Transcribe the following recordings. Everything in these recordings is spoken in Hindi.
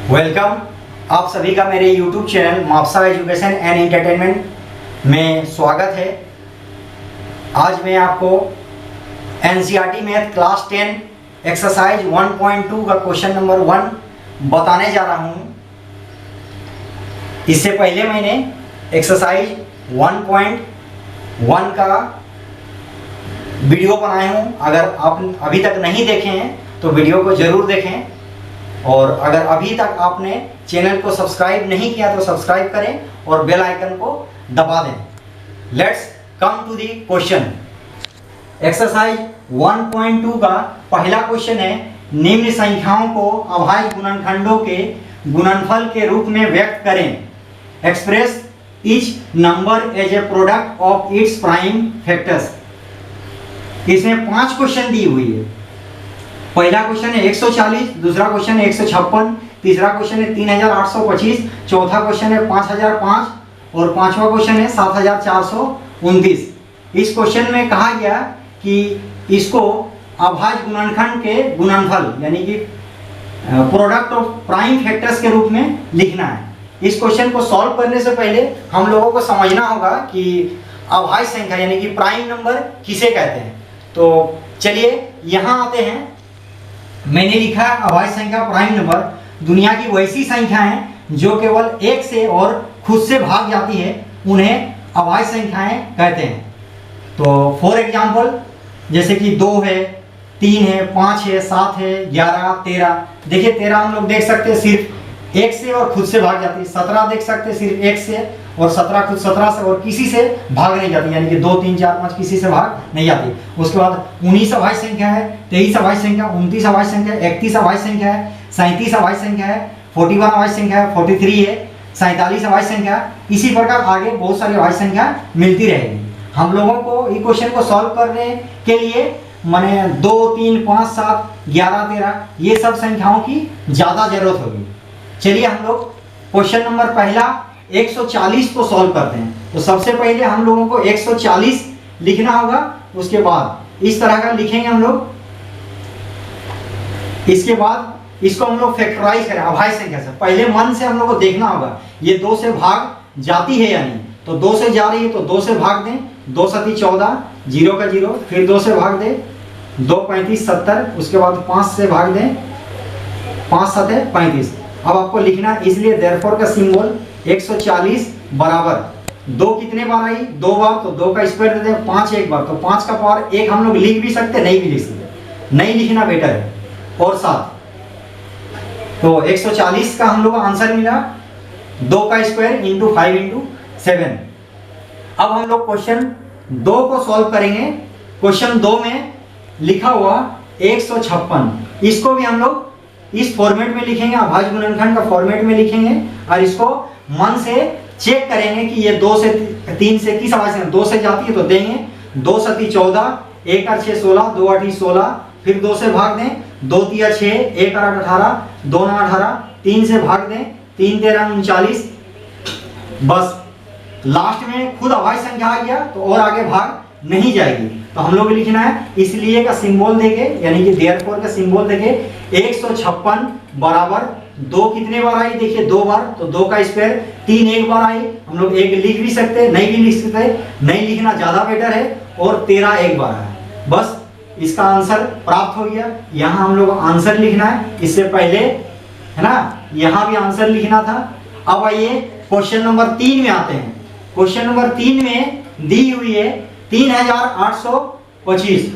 वेलकम। आप सभी का मेरे YouTube channel Mapusa education and entertainment में स्वागत है। आज मैं आपको NCERT मैथ क्लास 10 एक्सरसाइज 1.2 का क्वेश्चन नंबर 1 बताने जा रहा हूँ। इससे पहले मैंने एक्सरसाइज 1.1 का वीडियो बनाया हूँ। अगर आप अभी तक नहीं देखे हैं तो वीडियो को ज़रूर देखें, और अगर अभी तक आपने चैनल को सब्सक्राइब नहीं किया तो सब्सक्राइब करें और बेल आइकन को दबा दें। Let's come to the question. Exercise 1.2 का पहला क्वेश्चन है, निम्न संख्याओं को अभाज्य गुणनखंडों के गुणनफल के रूप में व्यक्त करें। Express each number as a product of its prime factors. इसमें 5 क्वेश्चन दी हुई है। पहला क्वेश्चन है 140, दूसरा क्वेश्चन है 156, तीसरा क्वेश्चन है 3825, चौथा क्वेश्चन है 5005 और पांचवा क्वेश्चन है 7429। इस क्वेश्चन में कहा गया कि इसको अभाज्य गुणनखंड के गुणनफल यानी कि प्रोडक्ट ऑफ प्राइम फैक्टर्स के रूप में लिखना है। इस क्वेश्चन को सॉल्व करने से पहले हम लोगों को समझना होगा कि अभाज्य संख्या यानी कि प्राइम नंबर किसे कहते हैं। तो चलिए यहाँ आते हैं। मैंने लिखा है अभाज्य संख्या प्राइम नंबर दुनिया की वैसी संख्याएं जो केवल एक से और खुद से भाग जाती है, उन्हें अभाज्य संख्याएं कहते हैं। तो फॉर एग्जांपल जैसे कि 2 है, 3 है, 5 है, 7 है, 11, 13। देखिए 13 हम लोग देख सकते हैं सिर्फ एक से और खुद से भाग जाती है। 17 देख सकते हैं सिर्फ एक से, और 17 खुद 17 से और किसी से भाग नहीं जाती, यानी कि 2, 3, 4, 5 किसी से भाग नहीं जाती। उसके बाद 19 अभाज्य संख्या है, 23 अभाज्य संख्या, 29 अभाज्य संख्या, 31 अभाज्य संख्या है, 37 अभाज्य संख्या है, 41 अभाज्य संख्या है, 43 है, 47 अभाज्य संख्या। इसी प्रकार आगे बहुत सारी अभाज्य संख्या मिलती रहेगी। हम लोगों को इस क्वेश्चन को सॉल्व करने के लिए माने 2, 3, 5, 7, 11, 13 ये सब संख्याओं की ज़्यादा जरूरत होगी। चलिए हम लोग क्वेश्चन नंबर पहला 140 को सॉल्व करते हैं। तो सबसे पहले हम लोगों को 140 लिखना होगा। उसके बाद इस तरह का लिखेंगे हम लोग। इसके बाद इसको हम लोग फैक्टराइज करें अभाज्य संख्या से। पहले मन से हम लोग को देखना होगा ये 2 से भाग जाती है या नहीं। तो 2 से जा रही है तो 2 से भाग दें। 2 सती 14, 0 का 0, फिर 2 से भाग दें। 2 35 70, उसके बाद 5 से भाग दें। 5 7 35। अब आपको लिखना है, इसलिए देयरफॉर का सिंबल 140 बराबर 2 कितने बार आई? 2 बार। तो 2 का स्क्वायर देते हैं 5 एक बार। तो 5 का पावर 1 हम लोग लिख भी सकते, नहीं भी लिख सकते, नहीं लिखना बेटर है। और 7, तो 140 का हम लोग को आंसर मिला 2 का स्क्वायर इंटू 5 इंटू 7। अब हम लोग क्वेश्चन 2 को सॉल्व करेंगे। क्वेश्चन 2 में लिखा हुआ 156, इसको भी हम लोग इस फॉर्मेट में लिखेंगे, अभाज्य गुणनखंड का फॉर्मेट में लिखेंगे, और इसको मन से चेक करेंगे कि ये 2 से 3 से किस अभाज्य संख्या 2 से जाती है तो देंगे। 2 सती 14, 1 और 6 16, 2 8 16, फिर 2 से भाग दें। 2 3 6, 1 और 8 18, 2 9 18, 3 से भाग दें। 3 13 39। बस लास्ट में खुद अभाज्य संख्या आ गया तो और आगे भाग नहीं जाएगी। तो हम लोग लिखना है इसलिए का सिंबल देके, यानी कि देयरफॉर का सिंबल देके 156 बराबर 2 कितने बार आई? देखिए 2 बार। तो 2 का स्क्वायर 3 एक बार आई। हम लोग 1 लिख भी सकते, नहीं भी लिख सकते, नहीं लिखना ज्यादा बेटर है। और 13 एक बार है। बस इसका आंसर प्राप्त हो गया। यहाँ हम लोग आंसर लिखना है, इससे पहले है ना यहाँ भी आंसर लिखना था। अब आइए क्वेश्चन नंबर 3 में आते हैं। क्वेश्चन नंबर 3 में दी हुई है 3825,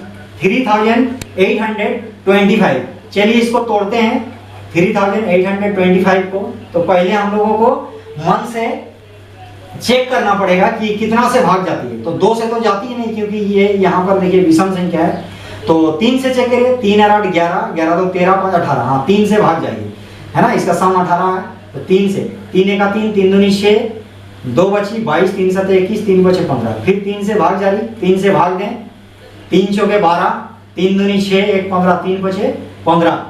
3825। चलिए इसको तोड़ते हैं 3825 को। तो पहले हम लोगों को मन से चेक करना पड़ेगा कि कितना से भाग जाती है। तो 2 से तो जाती ही नहीं, क्योंकि ये यहाँ पर देखिए विषम संख्या है। तो 3 से चेक करिए। 3 और 8 11, 11 तो 13 5 18, हाँ 3 से भाग जाएगी, है ना। इसका सम 18 है। तो 3 से, 3 1 3, 3 दूनी 6, 2 बची 22, 3 7 21, 3 बचे 15। फिर 3 से भाग जा रही, 3 से भाग दें। 3 चौके 12, 3 दूनी 6, 1 15, 3 बचे 15,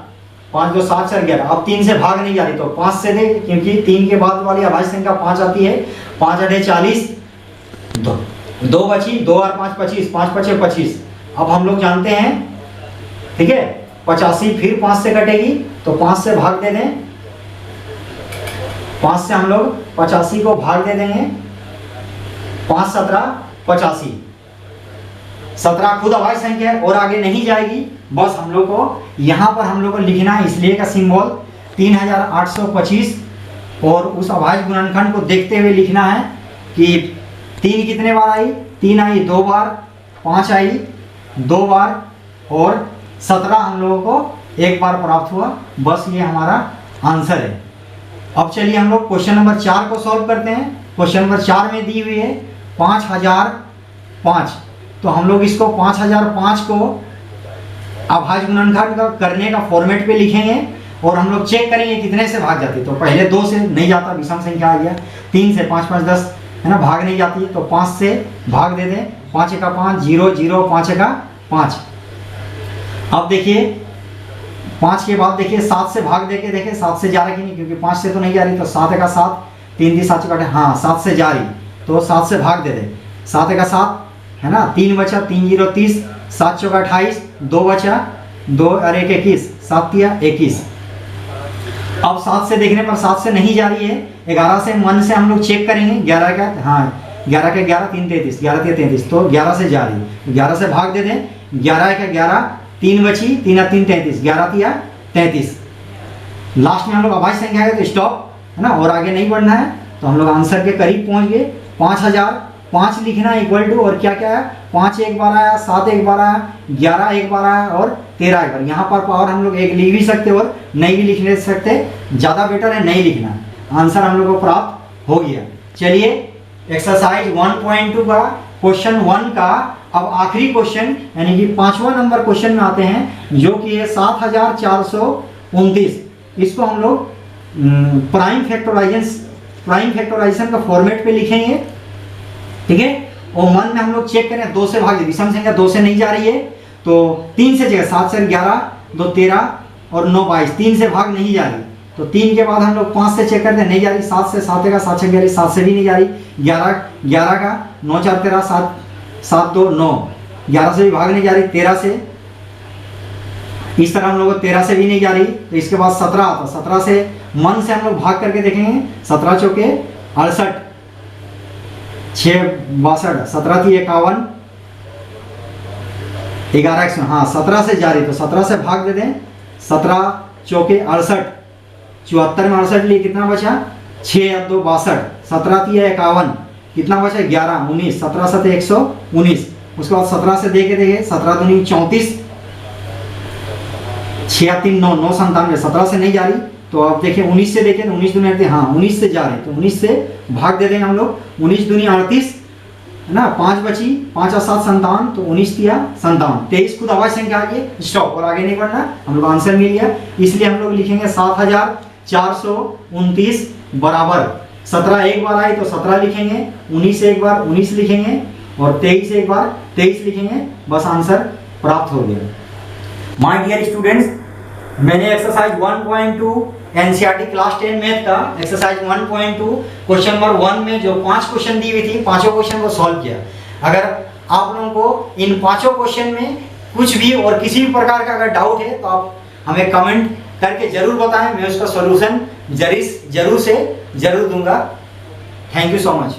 5 2 7 4 11। अब 3 से भाग नहीं जा रही तो 5 से दे, क्योंकि 3 के बाद वाली अभाज्य संख्या 5 आती है। 5 8 40, 2 बची, 2 और 5 25, 5 बचे 25। अब हम लोग जानते हैं, ठीक है, 85 फिर 5 से कटेगी तो 5 से भाग दे दें 5 से हम लोग 85 को भाग दे देंगे, 5 17 85। 17 खुद अभाज्य संख्या है और आगे नहीं जाएगी, बस हम लोग को यहाँ पर हम लोग को लिखना है इसलिए का सिंबल 3825 और उस अभाज्य गुणनखंड को देखते हुए लिखना है कि 3 कितने बार आई, 3 आई 2 बार, 5 आई 2 बार और 17 हम लोगों को 1 बार प्राप्त हुआ। बस ये हमारा आंसर है। अब चलिए हम लोग क्वेश्चन नंबर 4 को सॉल्व करते हैं। क्वेश्चन नंबर 4 में दी हुई है 5005, तो हम लोग इसको 5005 को अभाज्य गुणनखंड का करने का फॉर्मेट पे लिखेंगे और हम लोग चेक करेंगे कितने से भाग जाती है। तो पहले 2 से नहीं जाता, विषम संख्या आ गया, 3 से 5 5 10 है ना, भाग नहीं जाती है, तो 5 से भाग दे दें, 5 एका 5 0 0 5 एका 5। अब देखिए 5 के बाद देखिए 7 से भाग देके देखें 7 से जा रही कि नहीं, क्योंकि 5 से तो नहीं जा रही, तो 7 एका 7 3 3 7 चौका, हाँ 7 से जा रही, तो 7 से भाग दे दे, 7 एका 7 है ना, 3 बचा 3 0 30, 7 चौका 28, 2 बचा 2 और 1 21, 7 तिया 21। अब 7 से देखने पर 7 से नहीं जा रही है, 11 से मन से हम लोग चेक करेंगे, 11 का हाँ 11 के 11 3 33, 11 3 33, तो 11 से जा रही है, 11 से भाग दे दें, 11 का 11 3 बची, 3 3 33, 11 तिया 33। लास्ट में हम लोग अभाज्य संख्या है तो स्टॉप है ना, और आगे नहीं बढ़ना है, तो हम लोग आंसर के करीब पहुंच गए। 5005 लिखना इक्वल टू और क्या क्या है, 5 एक बार आया, 7 एक बार आया, 11 एक बार आया और 13 एक बार। यहाँ पर पावर हम लोग एक लिख भी सकते और नहीं भी लिख ले सकते, ज़्यादा बेटर है नहीं लिखना। आंसर हम लोग को प्राप्त हो गया। चलिए एक्सरसाइज 1.2 का क्वेश्चन 1 का अब आखिरी क्वेश्चन यानी कि 5वां नंबर क्वेश्चन में आते हैं, जो कि है 7429। इसको हम लोग प्राइम फैक्टराइजेशन का फॉर्मेट पे लिखेंगे, ठीक है। और मन में हम लोग चेक करें 2 से भाग, विषम संख्या 2 से नहीं जा रही है, तो 3 से जगह 7 से 11 2 13 और 9 22, 3 से भाग नहीं जा रही, तो 3 के बाद हम लोग 5 से चेक करते हैं, नहीं जा रही, 7 से 7 का 7 11, 7 से भी नहीं जा रही, 11 का 9 4 13 7 7 2 9, 11 से भी भाग नहीं जा रही, 13 से इस तरह हम लोग 13 से भी नहीं जा रही, तो इसके बाद 17 आता, 17 से मन से हम लोग भाग करके देखेंगे, 17 चौके 68 6 62, 17 थी 51, 11 हाँ 17 से जा रही, तो 17 से भाग दे दें, 17 चौके 68, 74 में 68 लिए कितना बचा 6 या 2 62, 17 थी 51, कितना बचा 11 19, 17 7 119। उसके बाद 17 से देखे 17 दूनी 34, 6 या 3 9 9 97, 17 से नहीं जा रही, तो अब देखिए 19 से देखें, 19 दूनी हाँ 19 से जा रही, तो 19 से भाग दे देंगे हम लोग, 19 दूनी 38 है ना, 5 बची, 5 और 7 57, तो 19 दिया 57, 23 खुद अभाज्य संख्या आ गई, स्टॉप और आगे नहीं बढ़ना, हम लोग आंसर मिल गया। इसलिए हम लोग लिखेंगे 7429 बराबर 17 एक बार आई तो 17 लिखेंगे, 19 एक बार 19 लिखेंगे और 23 एक बार 23 लिखेंगे, बस आंसर प्राप्त हो गया। माय डियर स्टूडेंट्स, मैंने एक्सरसाइज 1.2 एनसीईआरटी क्लास 10 मैथ का एक्सरसाइज 1.2 क्वेश्चन नंबर 1 में जो 5 क्वेश्चन दी हुई थी, पांचों क्वेश्चन को सॉल्व किया। अगर आप लोगों को इन पांचों क्वेश्चन में कुछ भी और किसी भी प्रकार का अगर डाउट है तो आप हमें कमेंट करके जरूर बताएं, मैं उसका सॉल्यूशन जरूर से जरूर दूंगा। Thank you so much.